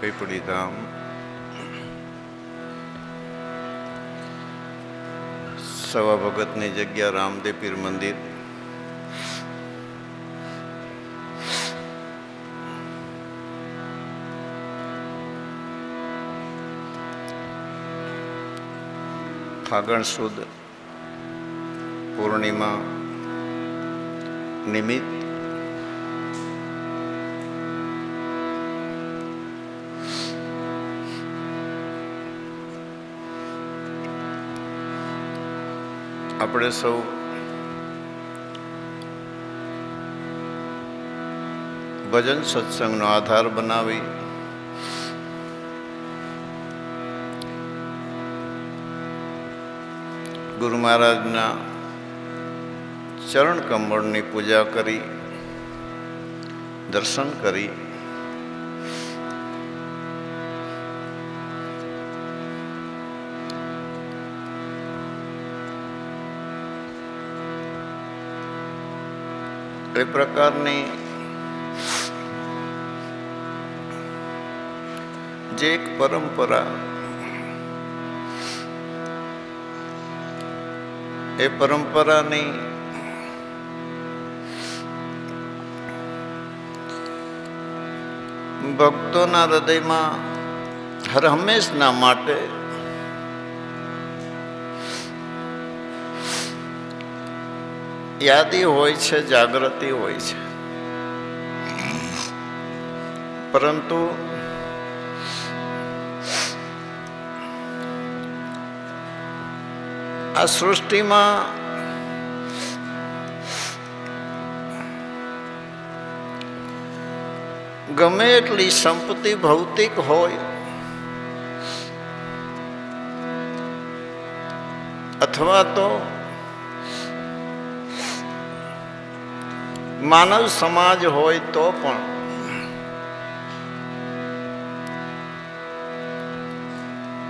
પીપળી ધામ સવા ભગતની જગ્યા રામદેવ પીર મંદિર, ફાગણ સુદ પૂર્ણિમા નિમિત્ત આપણે સૌ ભજન સત્સંગનો આધાર બનાવી ગુરુ મહારાજના ચરણ કમળની પૂજા કરી, દર્શન કરી એ પ્રકારની જે એક પરંપરા, એ પરંપરાની ભક્તોના હૃદયમાં હર હંમેશના માટે યાદી હોય છે, જાગૃતિ હોય છે. પરંતુ આ સૃષ્ટિમાં ગમે એટલી સંપત્તિ ભૌતિક હોય અથવા તો માનવ સમાજ હોય તો પણ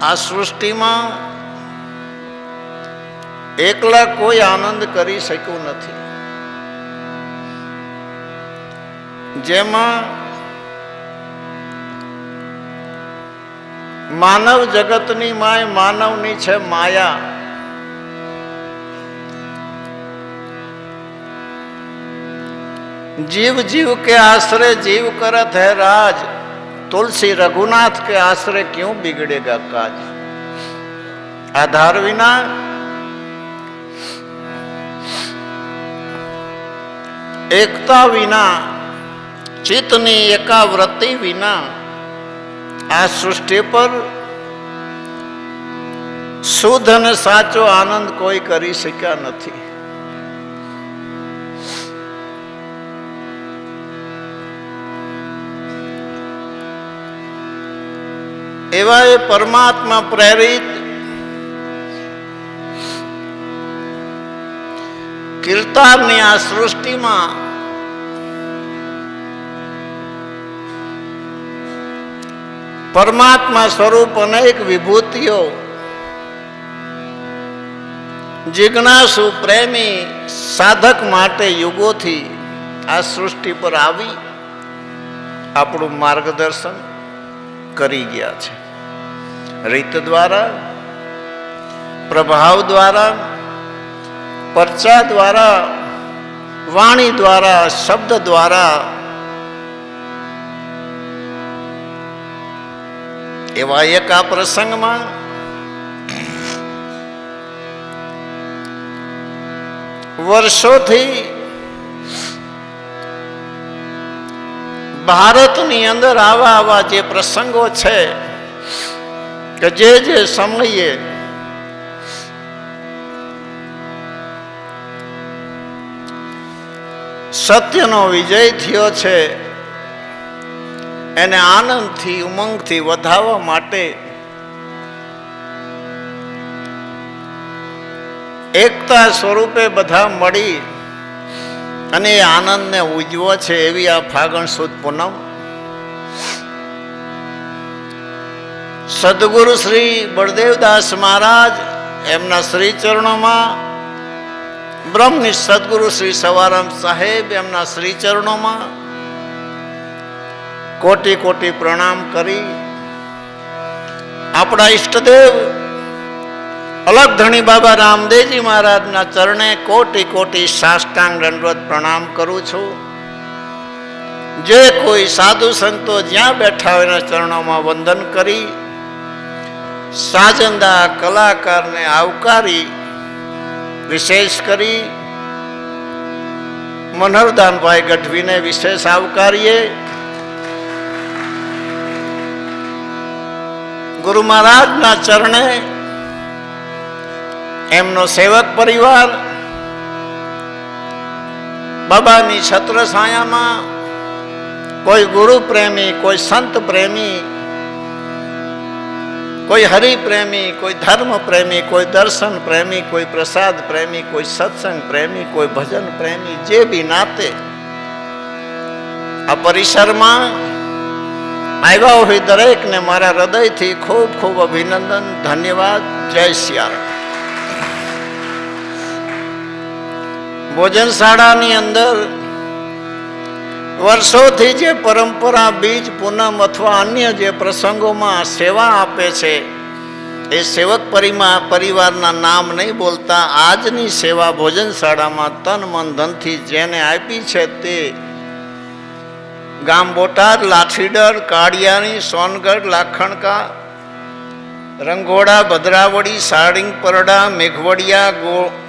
આ સૃષ્ટિમાં એકલા કોઈ આનંદ કરી શક્યું નથી. જેમાં માનવ જગતની માય માનવની છે માયા. जीव जीव के आश्रय जीव करत है राज, तुलसी रघुनाथ के आश्रय क्यों बिगड़ेगा काज. आधार विना, एकता विना, चित्तनी एकाव्रति विना आ सृष्टि पर शुद्ध અને સાચો આનંદ કોઈ કરી શક્યા નથી. એવા એ પરમાત્મા પ્રેરિત કીર્તારની આ સૃષ્ટિમાં પરમાત્મા સ્વરૂપ અનેક વિભૂતિઓ જિજ્ઞાસુ પ્રેમી સાધક માટે યુગોથી આ સૃષ્ટિ પર આવી આપણું માર્ગદર્શન કરી ગયા છે. રીત દ્વારા, પ્રભાવ દ્વારા, પરચા દ્વારા, વાણી દ્વારા, શબ્દ દ્વારા એવા એક આ પ્રસંગમાં વર્ષોથી ભારતની અંદર આવા જે પ્રસંગો છે કે જે સમયે સત્યનો વિજય થયો છે એને આનંદથી, ઉમંગથી વધારવા માટે એકતા સ્વરૂપે બધા મળી અને એ આનંદને ઉજવો છે. એવી આ ફાગણ સુદ પૂનમ સદગુરુ શ્રી બળદેવદાસ મહારાજ એમના શ્રી ચરણોમાં, બ્રહ્મનિષ્ઠ સદગુરુ શ્રી સવારામ સાહેબ એમના શ્રી ચરણોમાં કોટી કોટી પ્રણામ કરી આપણા ઈષ્ટદેવ અલગ ધણી બાબા રામદેવજી મહારાજના ચરણે કોટી કોટી સાષ્ટાંગ દંડવત પ્રણામ કરું છું. જે કોઈ સાધુ સંતો જ્યાં બેઠા હોય એના ચરણોમાં વંદન કરી સાજંદા કલાકારને આવકારી, વિશેષ કરી મનહરદાનભાઈ ગઢવીને વિશેષ આવકારીએ. ગુરુ મહારાજના ચરણે એમનો સેવક પરિવાર બાબાની છત્ર છાયામાં કોઈ ગુરુ પ્રેમી, કોઈ સંત પ્રેમી, કોઈ હરિ પ્રેમી, કોઈ ધર્મ પ્રેમી, કોઈ દર્શન પ્રેમી, કોઈ પ્રસાદ પ્રેમી, કોઈ સત્સંગ પ્રેમી, કોઈ ભજન પ્રેમી, જે બી નાતે આ પરિસરમાં આવ્યા હોય દરેકને મારા હૃદયથી ખૂબ ખૂબ અભિનંદન, ધન્યવાદ. જય સિયારામ. ભોજનશાળાની અંદર વર્ષોથી જે પરંપરા બીજ પૂનમ અથવા અન્ય જે પ્રસંગોમાં સેવા આપે છે એ સેવક પરિવારના નામ નહીં બોલતા આજની સેવા ભોજનશાળામાં તન મન ધનથી જેને આપી છે તે ગામ બોટાદ, લાઠીડર, કાળિયાણી, સોનગઢ, લાખણકા, રંગોડા, ભદ્રાવડી, સાળીંગ પરડા, મેઘવડિયા,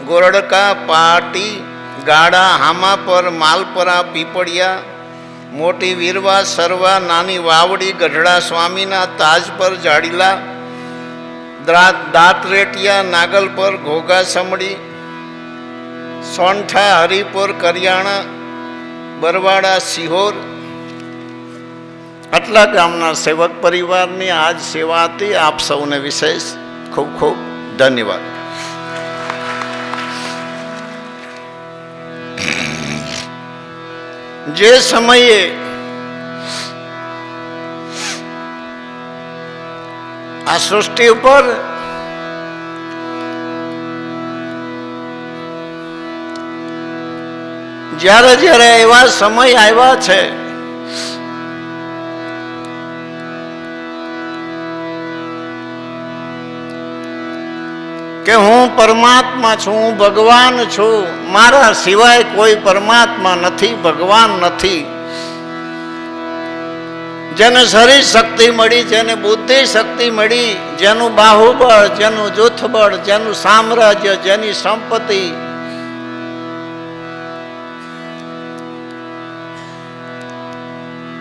ગોરડકા, પાટી, ગાડા, હામાપર, માલપરા, પીપળિયા, મોટી વીરવા, સરવા, નાની વાવડી, ગઢડા સ્વામીના, તાજપર, જાડીલા, દાંતરેટિયા, નાગલપર, ઘોઘા સમડી, સોંઠા, હરિપુર, કરિયાણા, બરવાડા, સિહોર, આટલા ગામના સેવક પરિવારની આજ સેવા હતી. આપ સૌને વિશેષ ખૂબ ખૂબ ધન્યવાદ. જે સમયે આ સૃષ્ટિ ઉપર જ્યારે જ્યારે એવા સમય આવ્યા છે કે હું પરમાત્મા છું, હું ભગવાન છું, મારા સિવાય કોઈ પરમાત્મા નથી, ભગવાન નથી. જેને શરીર શક્તિ મળી, જેને બુદ્ધિ શક્તિ મળી, જેનું બાહુબળ, જેનું જૂથબળ, જેનું સામ્રાજ્ય, જેની સંપત્તિ,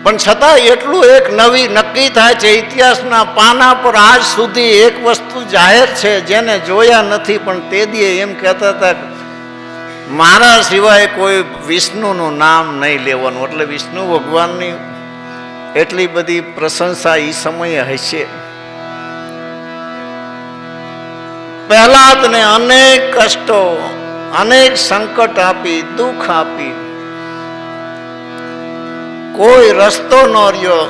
પણ છતાં એટલું એક નક્કી થાય છે ઇતિહાસના પાના પર આજ સુધી એક વસ્તુ જાહેર છે જેને જોયા નથી, પણ તે દીએ એમ કહેતા હતા મારા સિવાય કોઈ વિષ્ણુનું નામ નહીં લેવાનું. એટલે વિષ્ણુ ભગવાનની એટલી બધી પ્રશંસા એ સમયે હશે. પ્રહલાદને અનેક કષ્ટો, અનેક સંકટ આપી, દુઃખ આપી, કોઈ રસ્તો ન રહ્યો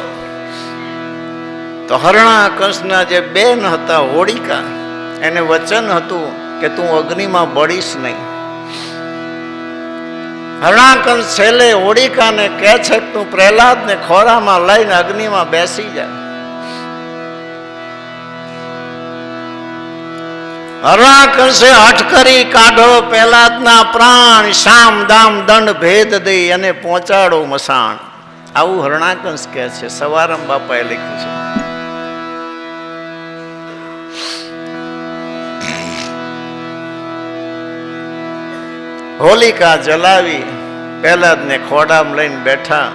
તો હરણાકંસના જે બેન હતા હોળિકા, એને વચન હતું કે તું અગ્નિમાં બળીશ નહીં. હરણાકંસ છેલ્લે હોળિકાને કહે છે કે તું પ્રહલાદને ખોરામાં લઈને અગ્નિમાં બેસી જા. હરણાકંસે હઠ કરી કાઢો પ્રહલાદના પ્રાણ, શામ દામ દંડ ભેદ દઈ અને પહોંચાડો મસાણ. આવું હરણાકંસ કહે છે. સવારમ બાપાએ લખ્યું છે. હોલિકા જલાવી પ્રહલાદને ખોડામાં લઈને બેઠા.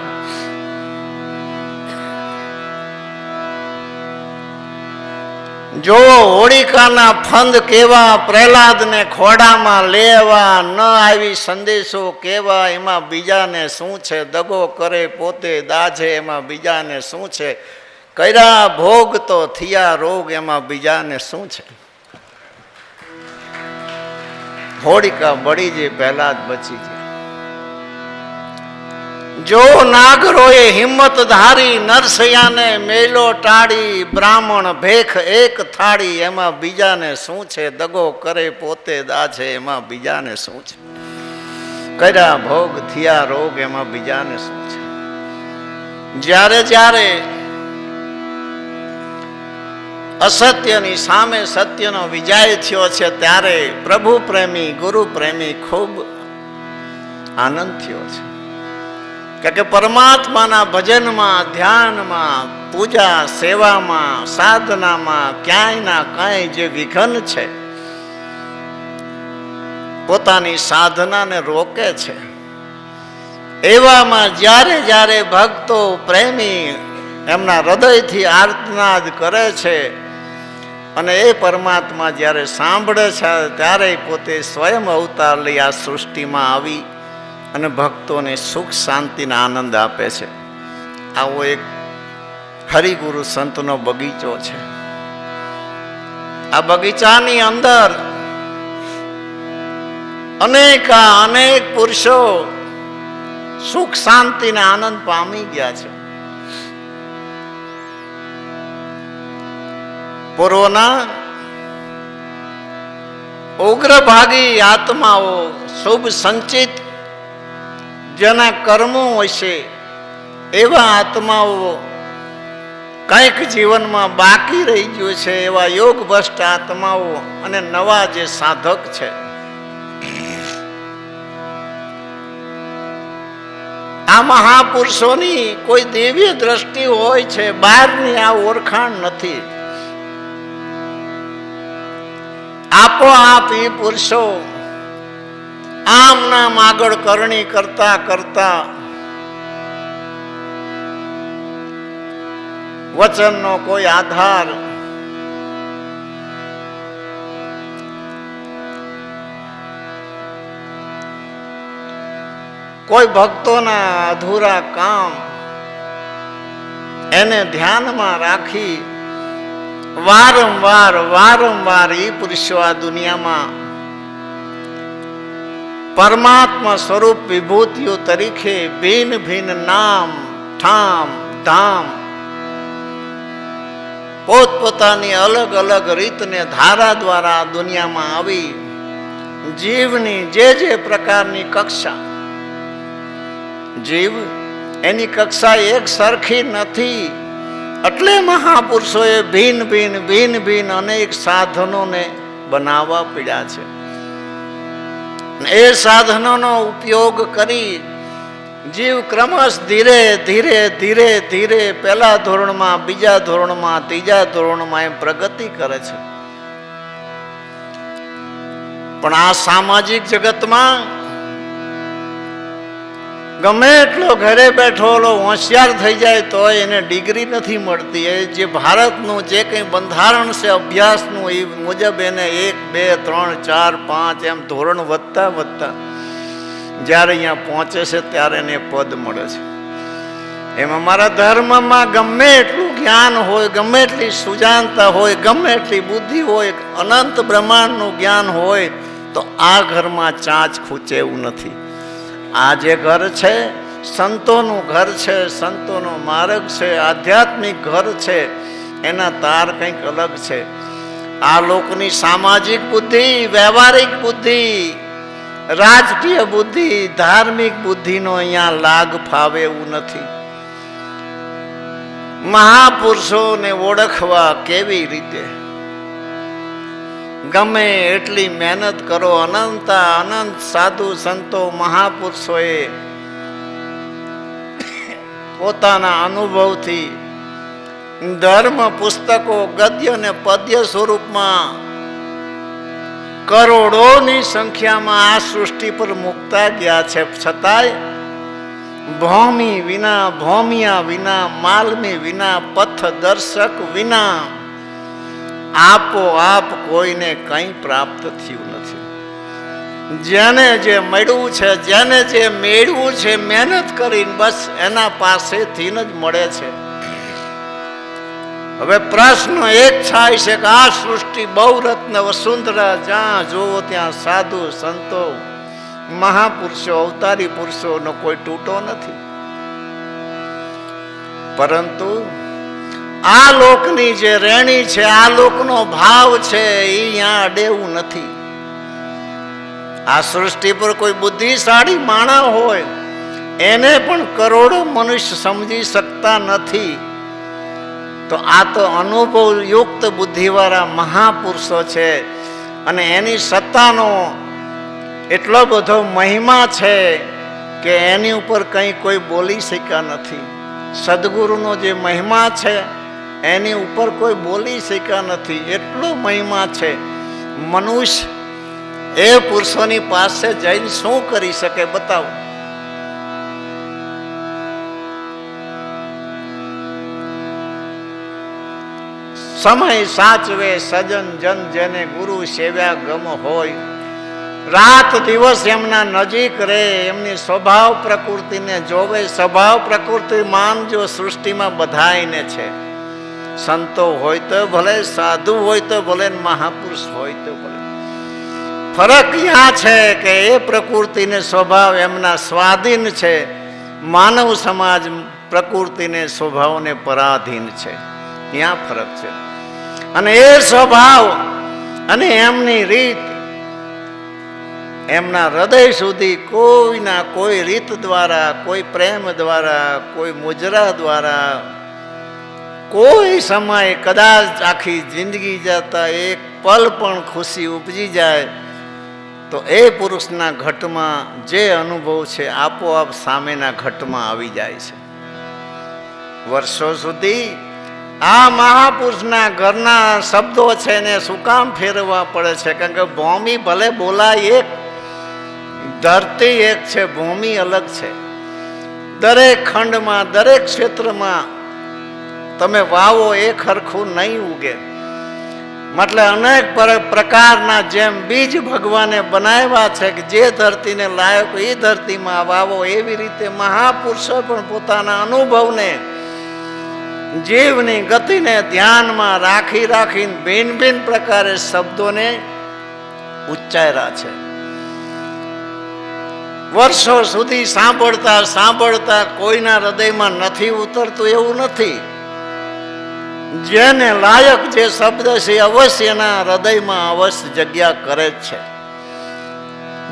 જો હોળિકાના ફંદ કેવા, પ્રહલાદને ખોડામાં લેવા ન આવી સંદેશો કેવા, એમાં બીજાને શું છે, દગો કરે પોતે દાજે એમાં બીજાને શું છે, કર્યા ભોગ તો થયા રોગ એમાં બીજાને શું છે. હોળિકા બળી જે પ્રહલાદ બચી જાય. જો નાગરોએ હિંમત ધારી, નરસૈયાને મેલો ટાળી, બ્રાહ્મણ ભેખ એક થાળી એમાં બીજાને શું છે, દગો કરે પોતે દાજે એમાં બીજાને શું છે, કર્યા ભોગ થયા રોગ એમાં બીજાને શું છે. જ્યારે જ્યારે અસત્યની સામે સત્યનો વિજય થયો છે, ત્યારે પ્રભુ પ્રેમી ગુરુ પ્રેમી ખૂબ આનંદ થયો છે. કારણ કે પરમાત્માના ભજનમાં, ધ્યાનમાં, પૂજા સેવામાં, સાધનામાં ક્યાંય ના કાંઈ જે વિઘન છે, પોતાની સાધનાને રોકે છે. એવામાં જ્યારે જ્યારે ભક્તો પ્રેમી એમના હૃદયથી આર્તનાદ કરે છે અને એ પરમાત્મા જ્યારે સાંભળે છે, ત્યારે પોતે સ્વયં અવતાર લઈ આ સૃષ્ટિમાં આવી અને ભક્તોને સુખ શાંતિના આનંદ આપે છે. આવો એક હરિગુરુ સંતનો બગીચો છે. આ બગીચાની અંદર અનેક પુરુષો સુખ શાંતિને આનંદ પામી ગયા છે. પૂર્વના ઉગ્રભાગી આત્માઓ, શુભ સંચિત જેના કર્મો હશે એવા આત્માઓ, કંઈક જીવનમાં બાકી રહી ગયું છે એવા યોગ ભ્રષ્ટ આત્માઓ અને નવા જે સાધક છે, આ મહાપુરુષોની કોઈ દિવ્ય દ્રષ્ટિ હોય છે, બહારની આ ઓળખાણ નથી. આપોઆપ એ પુરુષો આમ નામ આગળ કરણી કરતા કરતા વચનનો કોઈ આધાર, કોઈ ભક્તોના અધૂરા કામ, એને ધ્યાનમાં રાખી વારંવાર એ પુરુષો આ દુનિયામાં પરમાત્મા સ્વરૂપ વિભૂતિઓ તરીકે ભિન્ન ભિન્ન નામ, ઠામ, ધામ, પોતપોતાની અલગ અલગ રીતને ધારા દ્વારા આ દુનિયામાં આવી જીવની જે પ્રકારની કક્ષા, જીવ એની કક્ષા એક સરખી નથી. એટલે મહાપુરુષોએ ભિન્ન ભિન્ન અનેક સાધનોને બનાવવા પડ્યા છે. એ સાધનોનો ઉપયોગ કરી જીવ ક્રમશ ધીરે પહેલા ધોરણમાં, બીજા ધોરણમાં, ત્રીજા ધોરણમાં એમ પ્રગતિ કરે છે. પણ આ સામાજિક જગતમાં ગમે એટલો ઘરે બેઠો હોશિયાર થઈ જાય તો એને ડિગ્રી નથી મળતી. એ જે ભારતનું જે કંઈ બંધારણ છે અભ્યાસનું, એ મુજબ એને 1, 2, 3, 4, 5 એમ ધોરણ વધતા જ્યારે અહીંયા પહોંચે છે ત્યારે એને પદ મળે છે. એમ અમારા ધર્મમાં ગમે એટલું જ્ઞાન હોય, ગમે એટલી સુજાનતા હોય, ગમે એટલી બુદ્ધિ હોય, અનંત બ્રહ્માંડનું જ્ઞાન હોય, તો આ ઘરમાં ચાંચ ખૂચે એવું નથી. આ જે ઘર છે સંતોનું ઘર છે, સંતોનો માર્ગ છે, આધ્યાત્મિક ઘર છે. એના તાર કંઈક અલગ છે. આ લોકની સામાજિક બુદ્ધિ, વ્યવહારિક બુદ્ધિ, રાજકીય બુદ્ધિ, ધાર્મિક બુદ્ધિનો અહીંયા લાગ ફાવે એવું નથી. મહાપુરુષોને ઓળખવા કેવી રીતે? ગમે એટલી મહેનત કરો, અનંત સાધુ સંતો મહાપુરુષોએ પોતાના અનુભવથી ધર્મ પુસ્તકો ગદ્ય અને પદ્ય સ્વરૂપમાં કરોડોની સંખ્યામાં આ સૃષ્ટિ પર મૂકતા ગયા છે. છતાંય ભૌમિયા વિના, માલમી વિના, પથદર્શક વિના આપોઆપ કોઈને કંઈ પ્રાપ્ત થયું નથી. જેને જે મળ્યું છે, જેને જે મેળવું છે, મહેનત કરીને બસ એના પાસેથી જ મળે છે. હવે પ્રશ્ન એક થાય છે કે આ સૃષ્ટિ બહુરત્ન વસુંધરા, જ્યાં જોવો ત્યાં સાધુ સંતો મહાપુરુષો અવતારી પુરુષોનો કોઈ તૂટો નથી. પરંતુ આ લોકની જે રેણી છે, આ લોકનો ભાવ છે, એ અહીંયા અડેવું નથી. આ સૃષ્ટિ પર કોઈ બુદ્ધિશાળી માણસ હોય એને પણ કરોડો મનુષ્ય સમજી શકતા નથી. તો આ તો અનુભવયુક્ત બુદ્ધિવાળા મહાપુરુષો છે, અને એની સત્તાનો એટલો બધો મહિમા છે કે એની ઉપર કંઈ કોઈ બોલી શક્યા નથી. સદગુરુનો જે મહિમા છે એની ઉપર કોઈ બોલી શક્યા નથી, એટલો મહિમા છે. મનુષ્ય એ પુરુષોની પાસે જઈને શું કરી શકે બતાવો. સમય સાચવે સજન જન જેને ગુરુ સેવ્યા ગમ હોય. રાત દિવસ એમના નજીક રહે, એમની સ્વભાવ પ્રકૃતિને જોવે. સ્વભાવ પ્રકૃતિ માનજો સૃષ્ટિમાં બધાયને છે. સંતો હોય તો ભલે, સાધુ હોય તો ભલે, મહાપુરુષ હોય તો ભલે. ફરક ત્યાં છે કે એ પ્રકૃતિને સ્વભાવ એમના સ્વાધીન છે, માનવ સમાજ પ્રકૃતિને સ્વભાવને પરાધીન છે. ત્યાં ફરક છે. અને એ સ્વભાવ અને એમની રીત એમના હૃદય સુધી કોઈના કોઈ રીત દ્વારા, કોઈ પ્રેમ દ્વારા, કોઈ મુજરા દ્વારા, કોઈ સમય કદાચ આખી જિંદગી જતા એક પલ પણ ખુશી ઉપજી જાય તો એ પુરુષના ઘટમાં જે અનુભવ છે આપોઆપ સામેના ઘટમાં આવી જાય છે. વર્ષો સુધી આ મહાપુરુષના ઘરના શબ્દો છે ને શું કામ ફેરવવા પડે છે? કારણ કે ભૂમિ ભલે બોલાય એક, ધરતી એક છે, ભૂમિ અલગ છે. દરેક ખંડમાં, દરેક ક્ષેત્રમાં તમે વાવો એ ખરખું નહીં ઉગે. એટલે અનેક પ્રકારના જેમ બીજ ભગવાને બનાવ્યા છે કે જે ધરતીને લાયક એ ધરતીમાં વાવો, એવી રીતે મહાપુરુષો પણ પોતાના અનુભવને, જીવની ગતિને ધ્યાનમાં રાખી રાખીને ભિન્ન ભિન્ન પ્રકારે શબ્દોને ઉચ્ચાર્યા છે. વર્ષો સુધી સાંભળતા સાંભળતા કોઈના હૃદયમાં નથી ઉતરતું એવું નથી. જેને લાયક જે શબ્દ છે અવશ્ય એના હૃદયમાં અવશ્ય જગ્યા કરે જ છે.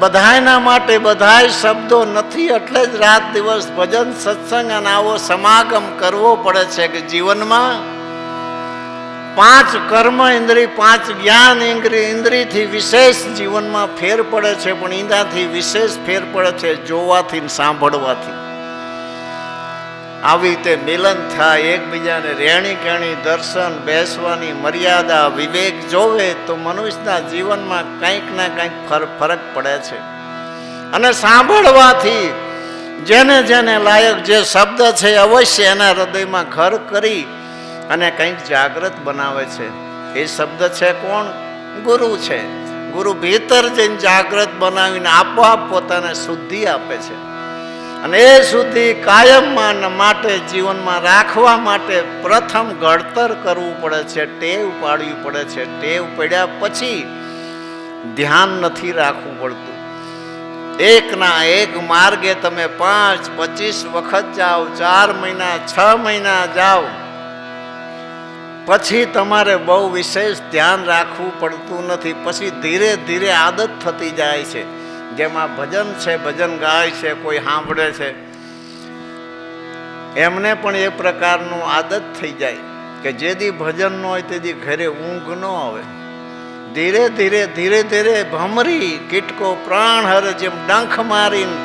બધાયના માટે બધાય શબ્દો નથી, એટલે જ રાત દિવસ ભજન સત્સંગ અને આવો સમાગમ કરવો પડે છે કે જીવનમાં 5 કર્મ ઇન્દ્રિય, 5 જ્ઞાન ઇન્દ્રિયથી વિશેષ જીવનમાં ફેર પડે છે. પણ એનાથી વિશેષ ફેર પડે છે જોવાથી, સાંભળવાથી. આવી રીતે મિલન થાય, એકબીજાને રેણી કેણી, દર્શન, બેસવાની મર્યાદા, વિવેક જોવે તો મનુષ્યના જીવનમાં કંઈક ના કંઈક ફરક પડે છે. અને સાંભળવાથી જેને જેને લાયક જે શબ્દ છે અવશ્ય એના હૃદયમાં ઘર કરી અને કંઈક જાગૃત બનાવે છે. એ શબ્દ છે કોણ? ગુરુ છે. ગુરુ ભીતર જઈને જાગૃત બનાવીને આપોઆપ પોતાને શુદ્ધિ આપે છે. અને એ શુદ્ધિ કાયમ માટે જીવનમાં રાખવા માટે પ્રથમ ઘડતર કરવું પડે છે, ટેવ પાડવી પડે છે. ટેવ પડ્યા પછી ધ્યાન નથી રાખવું પડતું. એકના એક માર્ગે તમે 5, 25 વખત જાઓ, 4 મહિના, 6 મહિના જાઓ, પછી તમારે બહુ વિશેષ ધ્યાન રાખવું પડતું નથી. પછી ધીરે ધીરે આદત થતી જાય છે. જેમાં ભજન છે, ભજન ગાય છે, કોઈ સાંભળે છે, એમને પણ એ પ્રકારનું આદત થઈ જાય કે જેથી ભજન ન હોય તેથી ઘરે ઊંઘ ન આવે. ધીરે ધીરે ધીરે ધીરે ભમરી કીટકો પ્રાણ હરે જેમ ડંખ મારીને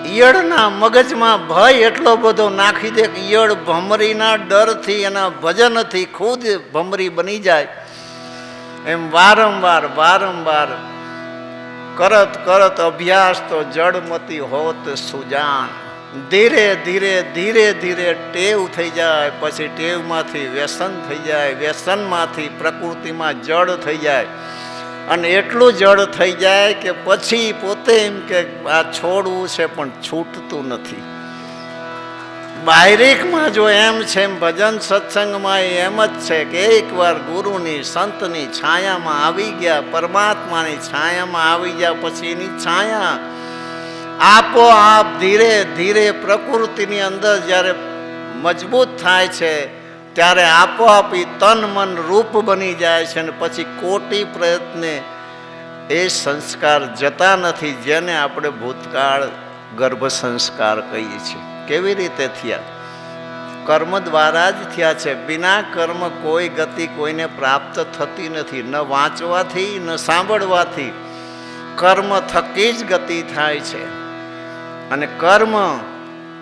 ઈયળના મગજમાં ભય એટલો બધો નાખી દે કે ઈયળ ભમરીના ડરથી, એના ભજનથી ખુદ ભમરી બની જાય. એમ વારંવાર વારંવાર કરત કરત અભ્યાસ તો જડમતી હોત સુજાન. ધીરે ધીરે ધીરે ધીરે ટેવ થઈ જાય, પછી ટેવમાંથી વ્યસન થઈ જાય, વ્યસનમાંથી પ્રકૃતિમાં જડ થઈ જાય, અને એટલું જડ થઈ જાય કે પછી પોતે એમ કે આ છોડવું છે પણ છૂટતું નથી. બાહ્યિકમાં જો એમ છે એમ ભજન સત્સંગમાં એમ જ છે કે એકવાર ગુરુની સંતની છાયામાં આવી ગયા, પરમાત્માની છાયામાં આવી ગયા પછી એની છાયા આપોઆપ ધીરે ધીરે પ્રકૃતિની અંદર જ્યારે મજબૂત થાય છે ત્યારે આપોઆપ તન મન રૂપ બની જાય છે. અને પછી કોટી પ્રયત્ને એ સંસ્કાર જતા નથી, જેને આપણે ભૂતકાળ ગર્ભ સંસ્કાર કહીએ છીએ. કેવી રીતે થયા? કર્મ દ્વારા જ થયા છે. બિના કર્મ કોઈ ગતિ કોઈને પ્રાપ્ત થતી નથી. ન વાંચવાથી ન સાંભળવાથી, કર્મ થકી જ ગતિ થાય છે. અને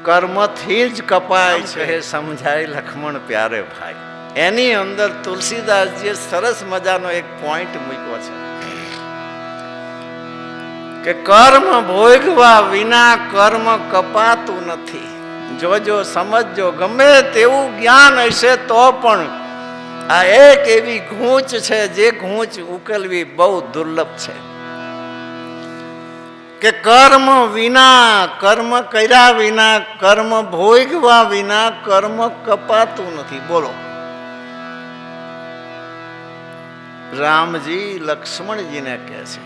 કર્મથી જ કપાય છે. સમજાય લક્ષ્મણ પ્યારે ભાઈ. એની અંદર તુલસીદાસજીએ સરસ મજાનો એક પોઈન્ટ મૂક્યો છે કે કર્મ ભોગવા વિના કર્મ કપાતું નથી. જોજો, સમજજો. ગમે તેવું જ્ઞાન હશે તો પણ આ એક એવી ગૂંચ છે જે ગૂંચ ઉકેલવી બહુ દુર્લભ છે કે કર્મ વિના, કર્મ કર્યા વિના, કર્મ ભોગવા વિના કર્મ કપાતું નથી. બોલો, રામજી લક્ષ્મણજીને કહે છે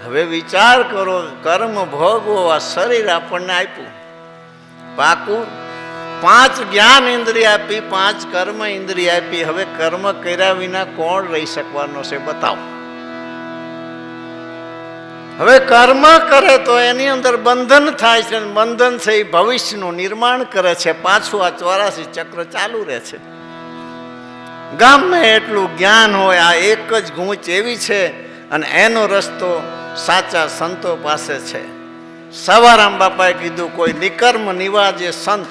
હવે વિચાર કરો, કર્મ ભોગવો, આ શરીર આપણને આપ્યું પાકું, 5 જ્ઞાન ઇન્દ્રિય આપી, 5 કર્મ ઇન્દ્રિય આપી. હવે કર્મ કર્યા વિના કોણ રહી શકવાનો છે? બતાવો. હવે કર્મ કરે તો એની અંદર બંધન થાય છે. બંધન છે એ ભવિષ્યનું નિર્માણ કરે છે. પાછું આ 84 ચક્ર ચાલુ રહે છે. ગમે એટલું જ્ઞાન હોય, આ એક જ ગૂંચ એવી છે અને એનો રસ્તો સાચા સંતો પાસે છે. સવારામ બાપાએ કીધું, કોઈ નિકર્મ નિવાજે સંત.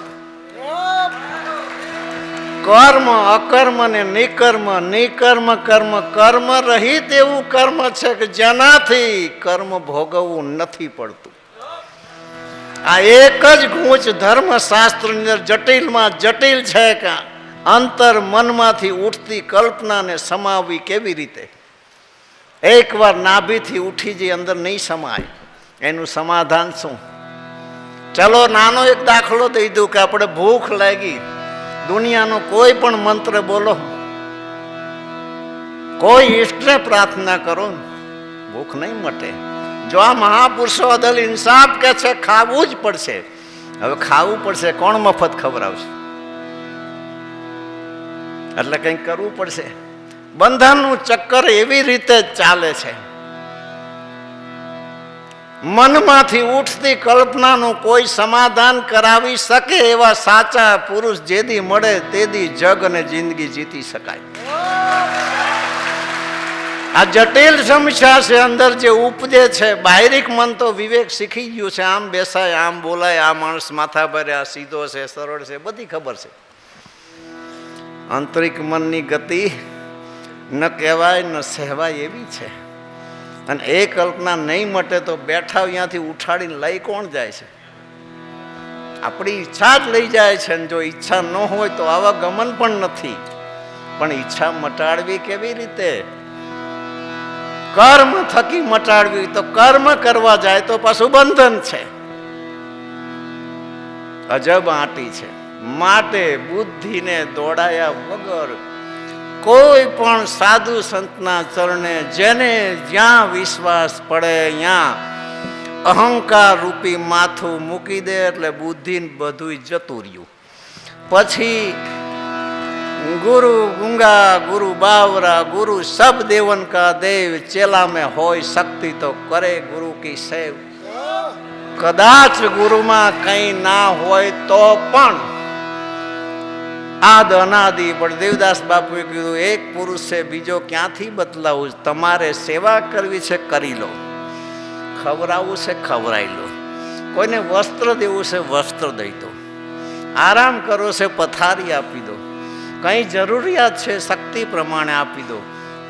કર્મ અકર્મ ને નિકર્મ, નિકર્મ કર્મ, કર્મ રહિત એવું કર્મ છે કે જેનાથી કર્મ ભોગવવું નથી પડતું. આ એક જ ગૂંચ ધર્મશાસ્ત્રની અંદર જટિલમાં જટિલ છે કે અંતર મનમાંથી ઉઠતી કલ્પનાને સમાવવી કેવી રીતે. એકવાર નાભીથી ઉઠી જઈ અંદર નહીં સમાય. એનું સમાધાન શું? ચલો નાનો એક દાખલો દઈ દઉં કે આપણે ભૂખ લાગી, દુનિયાનો કોઈ પણ મંત્ર બોલો, કોઈ ઈષ્ટને પ્રાર્થના કરો, ભૂખ નહીં મટે. જો આ મહાપુરુષો અદલ ઇન્સાફ કે છે ખાવું જ પડશે. હવે ખાવું પડશે, કોણ મફત ખવડાવશે? એટલે કંઈક કરવું પડશે. બંધનનું ચક્કર એવી રીતે જ ચાલે છે. મનમાંથી ઉઠતી કલ્પનાનું કોઈ સમાધાન કરાવી શકે એવા સાચા પુરુષ જેદી મળે તેદી જગ અને જિંદગી જીતી શકાય. આ જટિલ સમસ્યા છે અંદર જે ઉપજે છે. બાહ્યિક મન તો વિવેક શીખી ગયું છે. આમ બેસાય, આમ બોલાય, આ માણસ માથા ભરે, આ સીધો છે, સરળ છે, બધી ખબર છે. આંતરિક મનની ગતિ ન કહેવાય ન સહેવાય એવી છે. અને એ કલ્પના નહીં મટે તો બેઠા અહીંયાથી ઉઠાડીને લઈ કોણ જાય છે? આપણી ઈચ્છા જ લઈ જાય છે. અને જો ઈચ્છા ન હોય તો આવા ગમન પણ નથી. પણ ઈચ્છા મટાડવી કેવી રીતે? કર્મ થકી મટાડવી. તો કર્મ કરવા જાય તો પાછું બંધન છે. અજબ આંટી છે. માટે બુદ્ધિને દોડાયા વગર કોઈ પણ સાધુ સંતના ચરણે જેને જ્યાં વિશ્વાસ પડે ત્યાં અહંકાર રૂપી માથું મૂકી દે એટલે બુદ્ધિ બધું જતું રહ્યું. પછી ગુરુ ગુંગા, ગુરુ બાવરા, ગુરુ સબ દેવન કા દેવ, ચેલા में હોય શક્તિ તો કરે ગુરુ કી સેવ. કદાચ ગુરુમાં કંઈ ના હોય તો પણ આદ અનાદિ. પણ દેવદાસ બાપુએ કીધું એક પુરુષ છે, બીજો ક્યાંથી બદલાવું? તમારે સેવા કરવી છે, કરી લો. ખવડાવવું છે, ખવડાવી લો. કોઈને વસ્ત્ર દેવું છે, વસ્ત્ર દઈ દો. આરામ કરવો છે, પથારી આપી દો. કંઈ જરૂરિયાત છે શક્તિ પ્રમાણે આપી દો.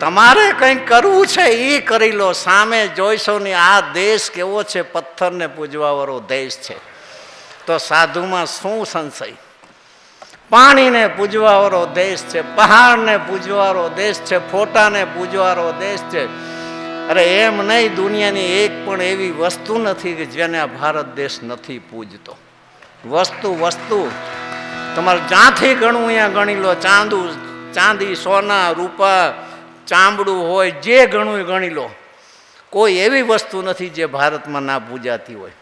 તમારે કંઈક કરવું છે એ કરી લો. સામે જોઈશો ને આ દેશ કેવો છે? પથ્થરને પૂજવાવાળો દેશ છે. તો સાધુમાં શું સંશય? પાણીને પૂજવાવાળો દેશ છે, પહાડને પૂજવાવાળો દેશ છે, ફોટાને પૂજવાવાળો દેશ છે. અરે એમ નહીં, દુનિયાની એક પણ એવી વસ્તુ નથી કે જેને આ ભારત દેશ નથી પૂજતો. વસ્તુ તમારે જ્યાંથી ગણવું અહીંયા ગણી લો. ચાંદી, સોના, રૂપા, ચામડું હોય, જે ગણવું એ ગણી લો. કોઈ એવી વસ્તુ નથી જે ભારતમાં ના પૂજાતી હોય.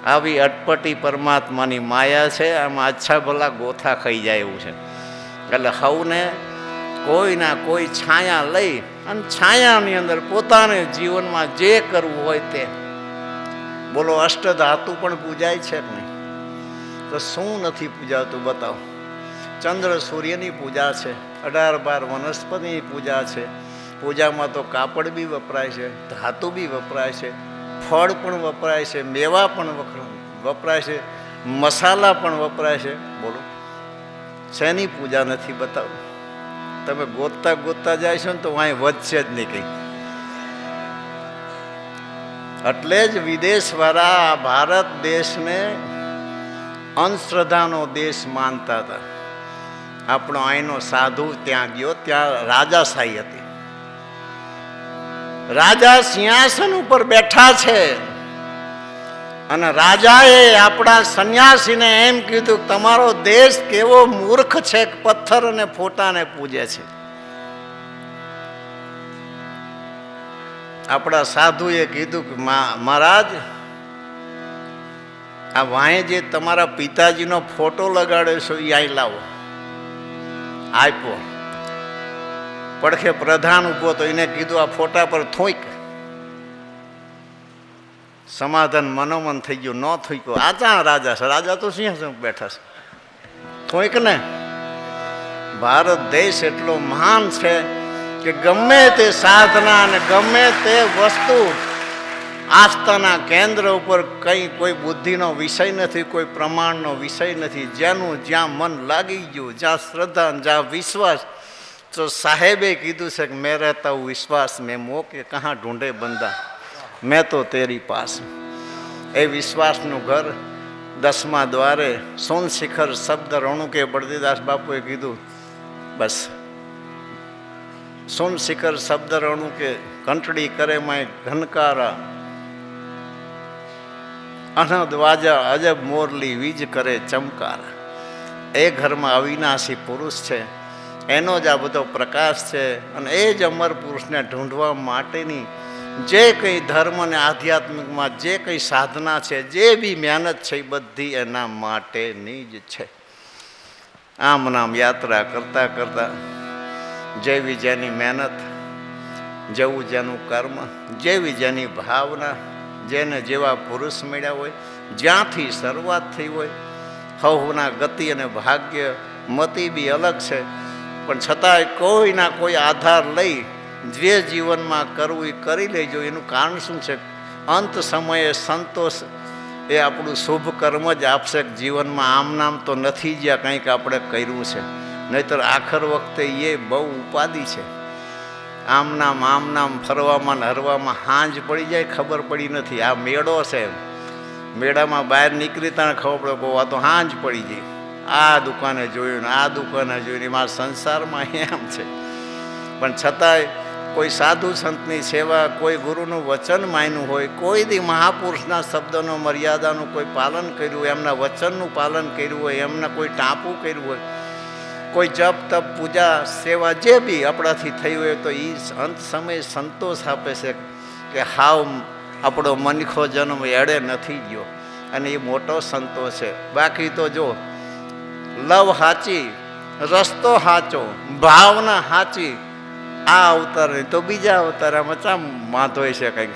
આવી અટપટી પરમાત્માની માયા છે. આમાં અચ્છા ભલા ગોથા ખાઈ જાય એવું છે. એટલે સૌને કોઈના કોઈ છાયા લઈ અને છાયાની અંદર પોતાને જીવનમાં જે કરવું હોય તે. બોલો, અષ્ટધાતુ પણ પૂજાય છે કે નહીં? તો શું નથી પૂજાતું બતાવો. ચંદ્ર સૂર્યની પૂજા છે, 18-12 વનસ્પતિની પૂજા છે. પૂજામાં તો કાપડ બી વપરાય છે, ધાતુ બી વપરાય છે, ફળ પણ વપરાય છે, મેવા પણ વપરાય છે, મસાલા પણ વપરાય છે. બોલો શેની પૂજા નથી બતાવું? તમે ગોતતા ગોતતા જાય છો ને તો અહીં વધશે જ નહીં કંઈ. એટલે જ વિદેશવાળા આ ભારત દેશને અંધશ્રદ્ધાનો દેશ માનતા હતા. આપણો અહીંનો સાધુ ત્યાં ગયો, ત્યાં રાજાશાહી હતી. રાજા સિંહાસન ઉપર બેઠા છે અને રાજાએ આપણા સંન્યાસીને એમ કીધું તમારો દેશ કેવો મૂર્ખ છે, પથ્થર અને ફોટાને પૂજે છે. આપણા સાધુએ કીધું કે મહારાજ, આ વાંહે જે તમારા પિતાજીનો ફોટો લગાડ્યો છે એ અહીં લાવો. આપ્યો. પડખે પ્રધાન ઉભો તો એને કીધું આ ફોટા પર થોઈક. સમાધાન મનોમન થઈ ગયું, ન થોઈકો. આ ક્યાં રાજા છે? રાજા તો સિંહાસન બેઠા છે. થોઈક ને. ભારત દેશ એટલો મહાન છે કે ગમે તે સાધના અને ગમે તે વસ્તુ આસ્થાના કેન્દ્ર ઉપર કંઈ કોઈ બુદ્ધિનો વિષય નથી, કોઈ પ્રમાણનો વિષય નથી. જેનું જ્યાં મન લાગી ગયું, જ્યાં શ્રદ્ધા, જ્યાં વિશ્વાસ. તો સાહેબે કીધું છે કે મેં રહેતા હું વિશ્વાસ મેં મો કે કહાં ઢૂંઢે બંદા, મેં તો તેરી પાસ. એ વિશ્વાસનું ઘર 10મા દ્વારે સોન શિખર શબ્દ રણુકે બળદીદાસ બાપુએ કીધું બસ સોન શિખર શબ્દ રણુકે ઘંટડી કરે માય ઘનકારા, અનહદ વાજા અજબ મોરલી વીજ કરે ચમકારા. એ ઘરમાં અવિનાશી પુરુષ છે, એનો જ આ બધો પ્રકાશ છે. અને એ જ અમર પુરુષને ઢૂંઢવા માટેની જે કંઈ ધર્મ અને આધ્યાત્મિકમાં જે કંઈ સાધના છે, જે બી મહેનત છે, એ બધી એના માટેની જ છે. આમ નામ યાત્રા કરતાં કરતાં જેવી જેની મહેનત, જેવું જેનું કર્મ, જેવી જેની ભાવના, જેને જેવા પુરુષ મળ્યા હોય, જ્યાંથી શરૂઆત થઈ હોય, હવના ગતિ અને ભાગ્ય મતી બી અલગ છે. પણ છતાંય કોઈના કોઈ આધાર લઈ જે જીવનમાં કરવું એ કરી લેજો. એનું કારણ શું છે? અંત સમયે સંતોષ એ આપણું શુભ કર્મ જ આપશે. જીવનમાં આમ નામ તો નથી જ્યાં કંઈક આપણે કર્યું છે, નહીંતર આખર વખતે એ બહુ ઉપાધિ છે. આમ નામ ફરવામાં ને હરવામાં હાંજ પડી જાય, ખબર પડી નથી. આ મેળો છે, મેળામાં બહાર નીકળી ત્યાં ખબર પડે બહુ આ તો હાંજ પડી જાય. આ દુકાને જોયું ને આ દુકાને જોયું, એમાં સંસારમાં એમ છે. પણ છતાંય કોઈ સાધુ સંતની સેવા, કોઈ ગુરુનું વચન માન્યું હોય, કોઈ દી મહાપુરુષના શબ્દનો મર્યાદાનું કોઈ પાલન કર્યું હોય, એમના વચનનું પાલન કર્યું હોય, એમના કોઈ ટાંપું કર્યું હોય, કોઈ જપ તપ પૂજા સેવા જે બી આપણાથી થયું હોય, તો એ અંત સમયે સંતોષ આપે છે કે હાવ આપણો મનખો જન્મ એડે નથી ગયો. અને એ મોટો સંતોષ છે. બાકી તો જો લવ હાચી, રસ્તો હાચો, ભાવના હાચી, આ અવતાર નહીં તો બીજા અવતારમાં ચા વાંધોય છે કંઈક.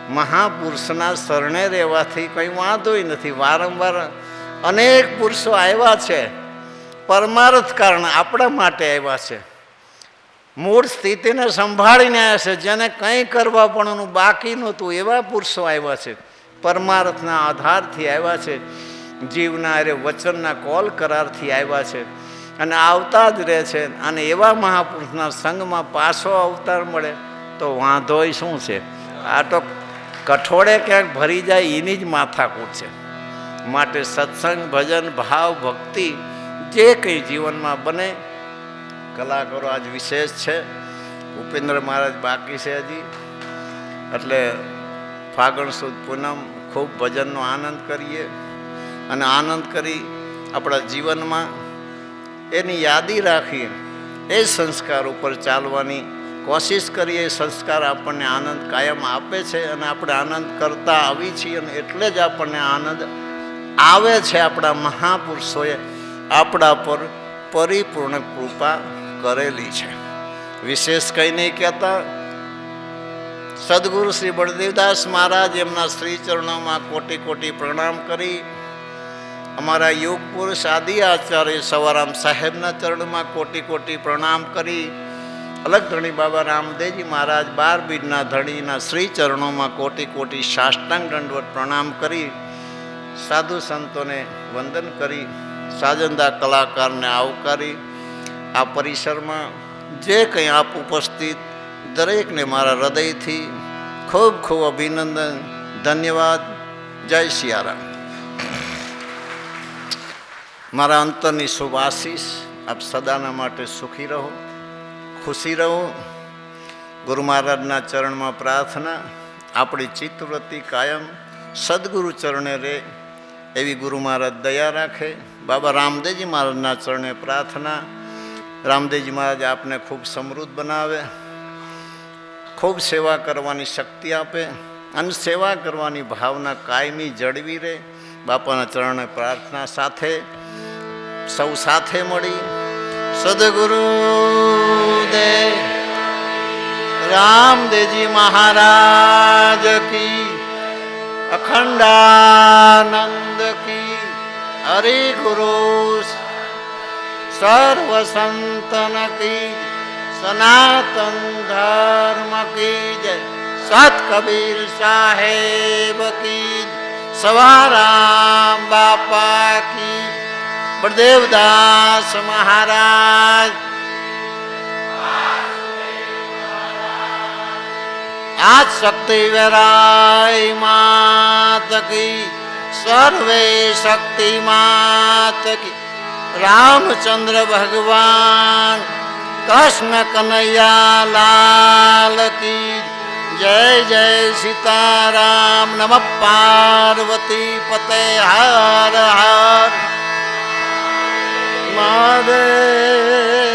મહાપુરુષના શરણે રહેવાથી કંઈ વાંધોય નથી. વારંવાર અનેક પુરુષો આવ્યા છે, પરમાર્થ કારણ આપણા માટે આવ્યા છે, મૂળ સ્થિતિને સંભાળીને આવ્યા છે. જેને કંઈ કરવા પણ બાકી નહોતું એવા પુરુષો આવ્યા છે, પરમાર્થના આધારથી આવ્યા છે, જીવના અરે વચનના કોલ કરારથી આવ્યા છે અને આવતા જ રહે છે. અને એવા મહાપુરુષના સંગમાં પાછો અવતાર મળે તો વાંધોય શું છે? આ તો કઠોળે ક્યાંક ભરી જાય એની જ માથાકૂટ છે. માટે સત્સંગ, ભજન, ભાવ, ભક્તિ જે કંઈ જીવનમાં બને. કલાકારો આજ વિશેષ છે. ઉપેન્દ્ર મહારાજ બાકી છે હજી, એટલે ફાગણ સુદ પૂનમ ખૂબ ભજનનો આનંદ કરીએ અને આનંદ કરી આપણા જીવનમાં એની યાદી રાખી એ સંસ્કાર ઉપર ચાલવાની કોશિશ કરીએ. સંસ્કાર આપણને આનંદ કાયમ આપે છે અને આપણે આનંદ કરતા આવી છીએ અને એટલે જ આપણને આનંદ આવે છે. આપણા મહાપુરુષોએ આપણા પર પરિપૂર્ણ કૃપા કરેલી છે. વિશેષ કંઈ નહીં કહેતા. સદગુરુ શ્રી બળદેવદાસ મહારાજ એમના શ્રી ચરણોમાં કોટી કોટી પ્રણામ કરી અમારા યોગ પુરુષ આદિ આચાર્ય સવારામ સાહેબના ચરણમાં કોટી કોટી પ્રણામ કરી, અલગ ધણી બાબા રામદેવજી મહારાજ 12 બીજના ધણીના શ્રી ચરણોમાં કોટી કોટી સાષ્ટાંગ દંડવત પ્રણામ કરી, સાધુ સંતોને વંદન કરી, સાજંદા કલાકારને આવકારી, આ પરિસરમાં જે કંઈ આપ ઉપસ્થિત દરેકને મારા હૃદયથી ખૂબ ખૂબ અભિનંદન, ધન્યવાદ. જય સિયારામ. મારા અંતરની શુભ આશીષ આપ સદાના માટે સુખી રહો, ખુશી રહો. ગુરુ મહારાજના ચરણમાં પ્રાર્થના, આપણી ચિત્તવૃત્તિ કાયમ સદગુરુ ચરણે રહે એવી ગુરુ મહારાજ દયા રાખે. બાબા રામદેવજી મહારાજના ચરણે પ્રાર્થના, રામદેવજી મહારાજ આપને ખૂબ સમૃદ્ધ બનાવે, ખૂબ સેવા કરવાની શક્તિ આપે અને સેવા કરવાની ભાવના કાયમી જળવી રહે. બાપાના ચરણે પ્રાર્થના સાથે સૌ સાથે મળી સદગુરુ દેવ રામદેવજી મહારાજ કી, અખંડાનંદ કી, હરિ ગુરુ સર્વ સંતન કી, સનાતન ધર્મ કી જય. સત કબીર સાહેબ કી, સવારામ બાપા કી, બળદેવદાસ મહારાજ, આજ શક્તિ વેરાય માત કી, સર્વે શક્તિ માત કી, રામચંદ્ર ભગવાન કૃષ્ણ કનૈયા લાલ કી જય. જય સીતારામ. નમઃ પાર્વતી પતે. હર હર મહાદેવ.